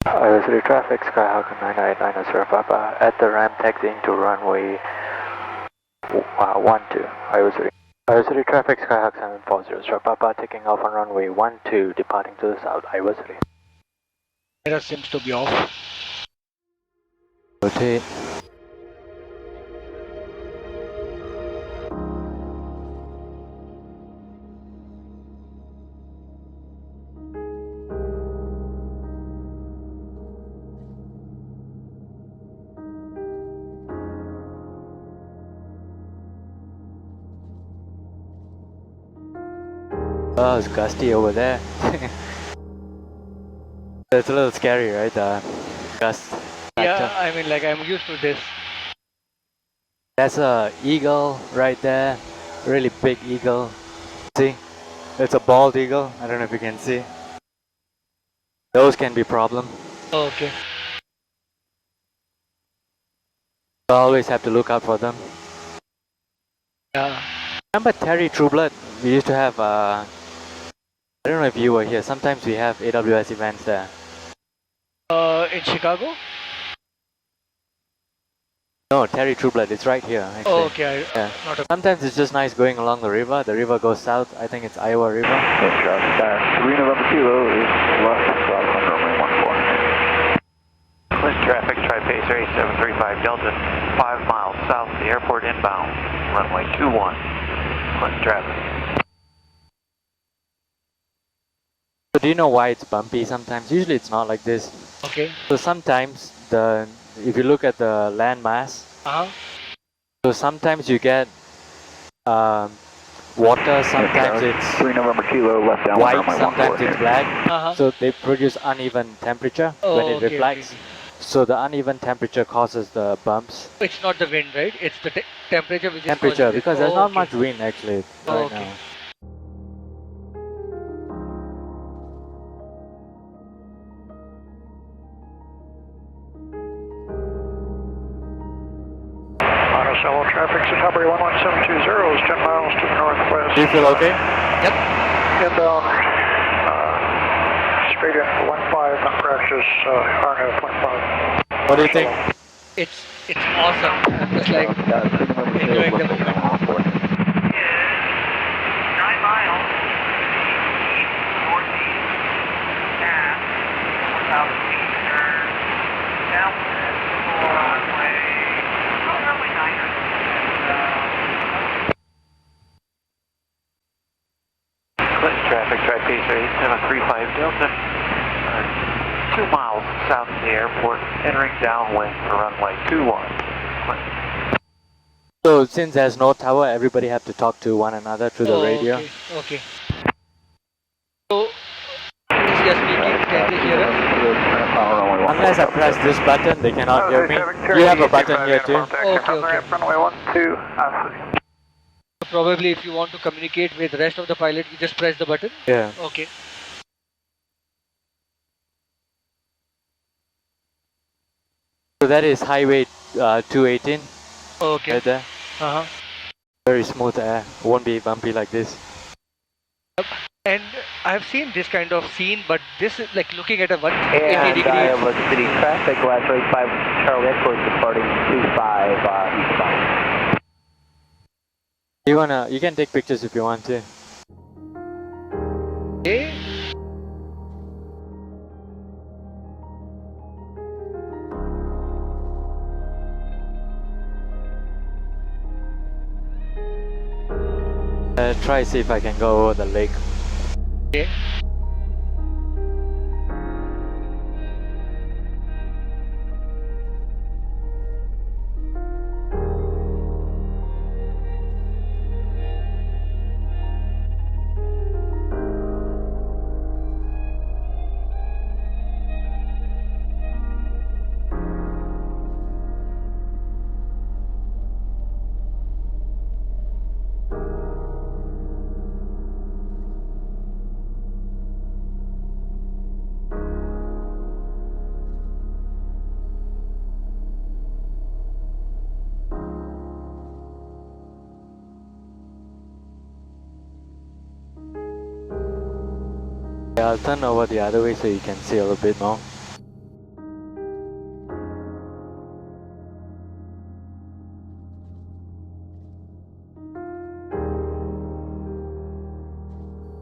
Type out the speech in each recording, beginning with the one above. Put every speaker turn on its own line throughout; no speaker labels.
City traffic, Skyhawk 989 Papa at the ramp taxiing to runway 12. Iowa City traffic, Skyhawk 740 Papa taking off on runway 12, departing to the south, Iowa City.
Radar seems to be off.
Rotate. Oh, it's Gusty over there. It's a little scary, right? Gust.
Yeah, I mean, like, I'm used to this.
That's a eagle right there. Really big eagle. See? It's a bald eagle. I don't know if you can see. Those can be problem.
Oh, okay.
You always have to look out for them.
Yeah.
Remember Terry Trueblood? We used to have, I don't know if you were here. Sometimes we have AWS events there.
In Chicago?
No, Terry Trueblood, it's right here. Actually.
Oh, okay.
Yeah.
Sometimes
it's just nice going along the river. The river goes south. I think it's Iowa River.
Yes, 3 November Kilo is left from runway 14.
Clinch traffic, Tri-Pacer 8735 Delta, 5 miles south of the airport inbound, runway 21. Clinch traffic.
So do you know why it's bumpy sometimes? Usually it's not like this.
Okay.
So sometimes if you look at the land mass, so sometimes you get water, sometimes it's
3 November Kilo left down
white,
runway
sometimes
14.
it's black. So they produce uneven temperature when it reflects.
Okay.
So the uneven temperature causes the bumps.
It's not the wind, right? It's the temperature which is
Temperature, because there's not
okay.
much wind actually right now.
Monticello traffic, Satobury 11720 is 10 miles to the northwest.
Do you feel okay?
Yep.
Inbound, straight in 15, not practice, RNF 15.
What do you think?
It's awesome. I'm just like enjoying the moment.
9 miles northeast past 4,000 feet, turn southwest for runway 9.
Clinch traffic, Tri-Pacer 8735 Delta, 2 miles south of the airport, entering downwind for runway 21. Clinch.
So since there's no tower, everybody have to talk to one another through the radio.
Okay. So, since you're speaking, can they hear us?
Unless I press this button, they cannot hear me. You have a button here too.
Okay.
Runway 12,
So probably if you want to communicate with the rest of the pilot, you just press the button?
Yeah.
Okay.
So that is highway 218
Okay.
right there. Very smooth air. Won't be bumpy like this.
And I've seen this kind of scene, but this is like looking at a 180
And
degree.
Iowa City traffic, last rate 5 Charlie Echo departing 25 eastbound.
You can take pictures if you want to.
Okay.
Try see if I can go over the lake.
Okay.
Yeah, I'll turn over the other way so you can see a little bit more.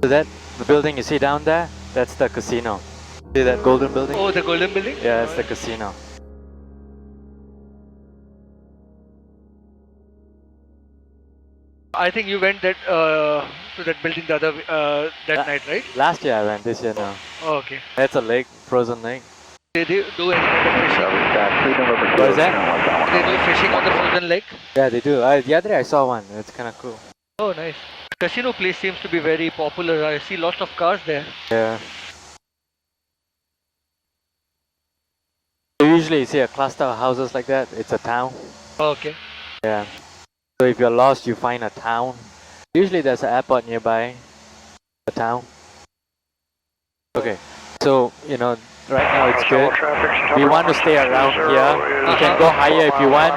So that the building you see down there, that's the casino. See that golden building?
Oh, the golden building?
Yeah, that's the casino.
I think you went that to that building the other that night, right?
Last year I went, this year no.
Oh, okay.
That's a lake, frozen lake.
Did they do any kind of fishing?
What is that?
They do fishing on the frozen lake?
Yeah, they do. The other day I saw one. It's kind of cool.
Oh, nice. Casino place seems to be very popular. I see lots of cars there.
Yeah. So usually you see a cluster of houses like that. It's a town.
Oh, okay.
Yeah. So if you're lost, you find a town. Usually there's an airport nearby the town. Okay. So, you know, right now it's good. We want to stay around here. You can go higher if you want.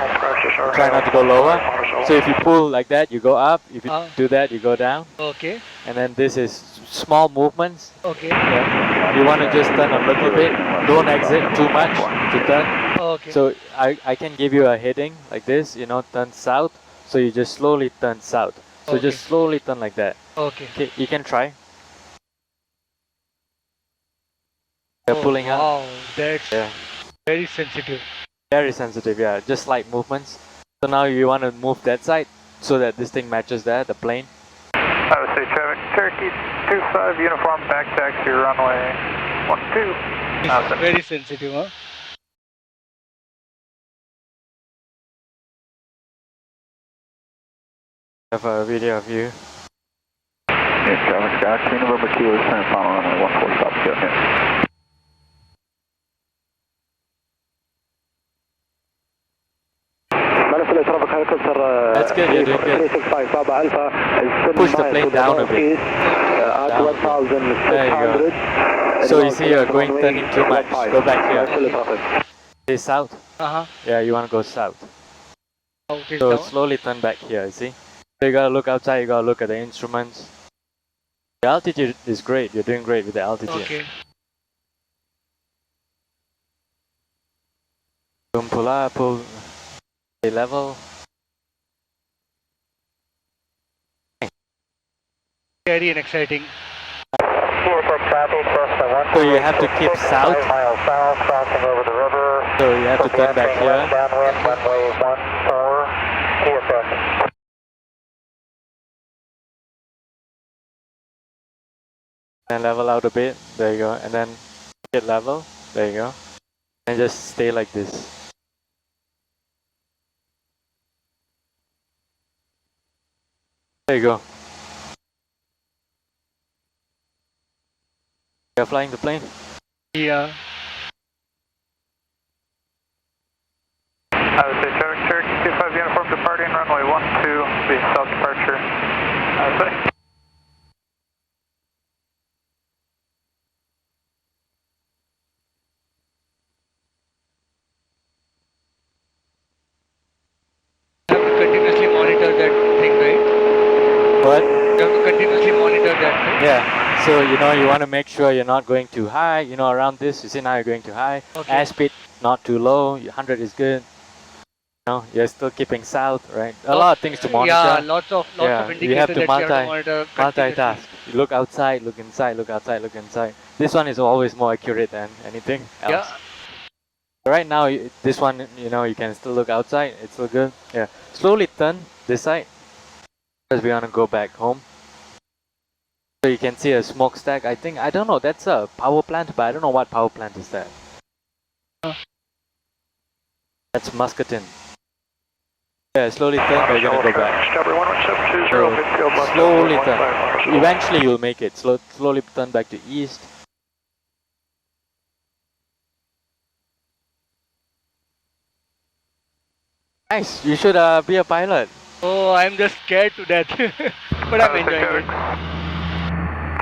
Try not to go lower. So if you pull like that, you go up. If you do that, you go down.
Okay.
And then this is small movements.
Okay.
Yeah. You want to just turn a little bit. Don't exit too much to turn.
Okay.
So I can give you a heading like this, you know, turn south. So you just slowly turn south. So
Okay.
just slowly turn like that.
Okay.
Okay, you can try. You're
Oh,
pulling up.
wow, that's
Yeah.
very sensitive.
Very sensitive, yeah. Just slight movements. So now you want to move that side so that this thing matches there, the plane.
I would say traffic, Cherokee 25 uniform back taxi runway 12.
It's very sensitive, huh?
I have a video of you.
Yes, traffic, Gusty, November Kilo, turn final runway 14, stop, go ahead.
That's good, you're doing good. Push the plane down a bit. Down. There you go. So you see you're turning too much. Go back here. Stay south.
Uh-huh.
Yeah, you want to go south.
Okay,
So
down.
slowly turn back here, see? So you gotta look outside, you gotta look at the instruments. The altitude is great, you're doing great with the altitude.
Okay.
Don't pull up, pull, stay level.
Scary and exciting.
So you have to keep south. So you have to turn back here. And level out a bit, there you go. And then get level, there you go. And just stay like this. There you go. You're flying the plane.
Yeah.
I would say traffic, Cherokee 25 uniform departing runway 12, be south departure. I would say.
You have to continuously monitor that thing, right?
What?
You have to continuously monitor that thing.
Yeah. So you know you want to make sure you're not going too high. You know around this, you see now you're going too high.
Okay.
Airspeed not too low. 100 is good. You know you're still keeping south, right? A lot of things to monitor.
Yeah, lots of
Yeah,
indicators
you have to
that you have to monitor.
multitask. You look outside, look inside, look outside, look inside. This one is always more accurate than anything else.
Yeah.
Right now, this one, you know, you can still look outside. It's still good. Yeah. Slowly turn this side because we want to go back home. So you can see a smokestack. I don't know. That's a power plant, but I don't know what power plant is that. That's Muscatine. Yeah, slowly turn. We're gonna go back. So, slowly turn. Eventually, you'll make it. Slowly turn back to east. Nice. You should be a pilot.
Oh, I'm just scared to death. But I'm enjoying it.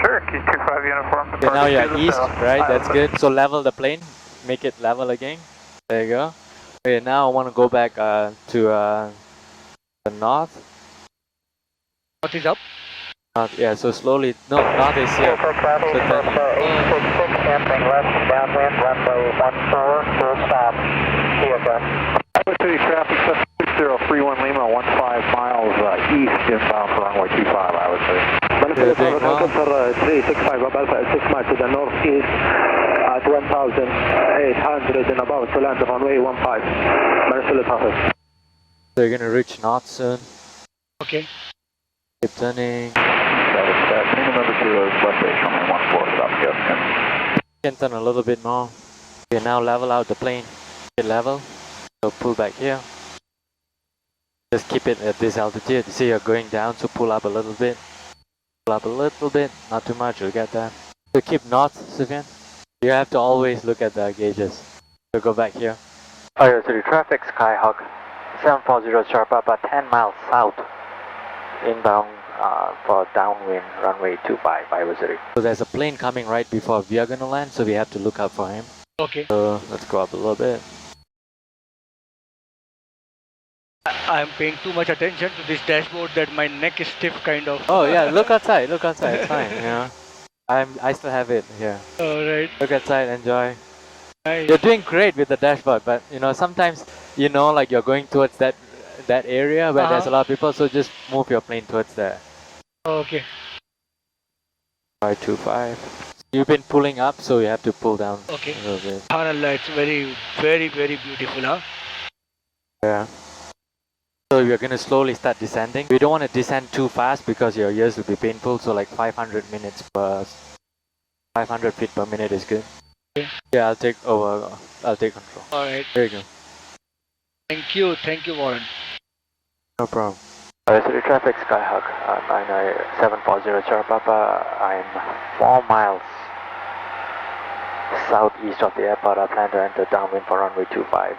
Cherokee 25 uniform.
Okay, now you're east, right? That's good. So level the plane. Make it level again. There you go. Okay, now I want to go back to the north.
What is up?
North, yeah, so slowly. No, north is here. So turn
City traffic, 6031 Lima, 15 miles east inbound for runway 25, I would say.
You're doing well.
365 above 6 miles to the northeast at 1,800 and about to land on runway 15. Marcelo Tahoe.
So you're gonna reach north soon.
Okay.
Keep turning.
That is minimum number 2 is left base runway 14 stop here.
Can turn a little bit more. You now level out the plane. Get level. So pull back here. Just keep it at this altitude. See you're going down, so pull up a little bit. Pull up a little bit, not too much, you'll get that. So keep north, Sufyan. You have to always look at the gauges. So go back here.
Alright, so the traffic Skyhawk 740 sharp up at 10 miles south. Inbound for downwind runway 25, Iowa.
So there's a plane coming right before we are gonna land, so we have to look out for him.
Okay.
So let's go up a little bit.
I'm paying too much attention to this dashboard that my neck is stiff kind of.
Oh yeah, look outside, it's fine, you know. I still have it here.
Alright.
Look outside, enjoy.
Nice.
You're doing great with the dashboard, but you know, sometimes, you know, like you're going towards that area where there's a lot of people, so just move your plane towards there.
Okay.
525. You've been pulling up, so you have to pull down
Okay.
a little bit.
Subhanallah, it's very, very, very beautiful, huh?
Yeah. So we're gonna slowly start descending. We don't want to descend too fast because your ears will be painful, so like 500 feet per minute is good.
Okay.
Yeah, I'll take control.
Alright.
There you go.
Thank you, Warren.
No problem.
Alright, so the traffic Skyhawk 740 sharp up. I'm 4 miles southeast of the airport. I plan to enter downwind for runway 25,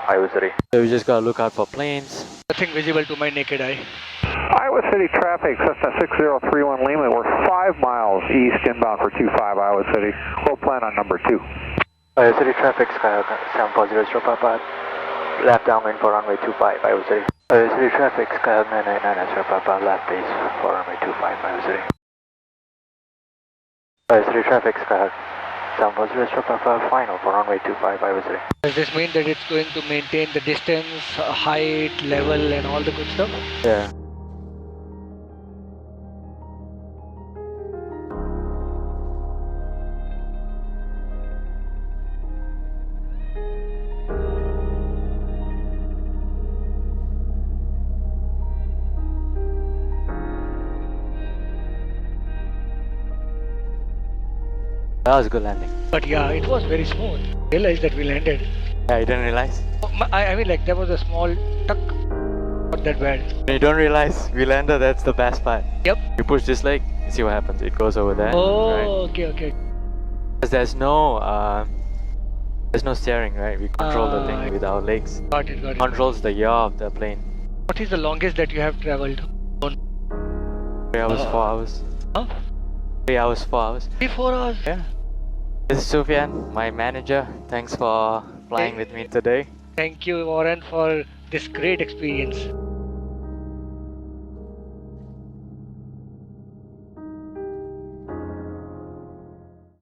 Iowa.
So we just gotta look out for planes.
Nothing visible to my naked eye.
Iowa City traffic, Cessna 6031 Lima. We're 5 miles east inbound for 25 Iowa City. We'll plan on number 2.
Iowa City traffic Skyhawk 740 sharp up. Left downwind for runway 25, Iowa City. Iowa City traffic Skyhawk 999 sharp up. Left base for runway 25, Iowa City. Iowa City traffic Skyhawk 740 sharp up. Final for runway 25, Iowa City.
Does this mean that it's going to maintain the distance, height, level and all the good stuff?
Yeah. That was a good landing.
But yeah, it was very smooth. Realized that we landed.
Yeah, you didn't realize?
I mean, like, there was a small tuck. Not that bad.
When you don't realize we landed, that's the best part.
Yep.
You push this leg, you see what happens. It goes over there.
Oh,
right?
okay.
Because there's no steering, right? We control the thing with our legs.
Got it.
Controls the yaw of the plane.
What is the longest that you have traveled?
3 hours, 4 hours.
Huh?
3 hours, 4 hours.
3-4 hours?
Yeah. This is Sufyan, my manager. Thanks for flying with me today.
Thank you, Warren, for this great experience.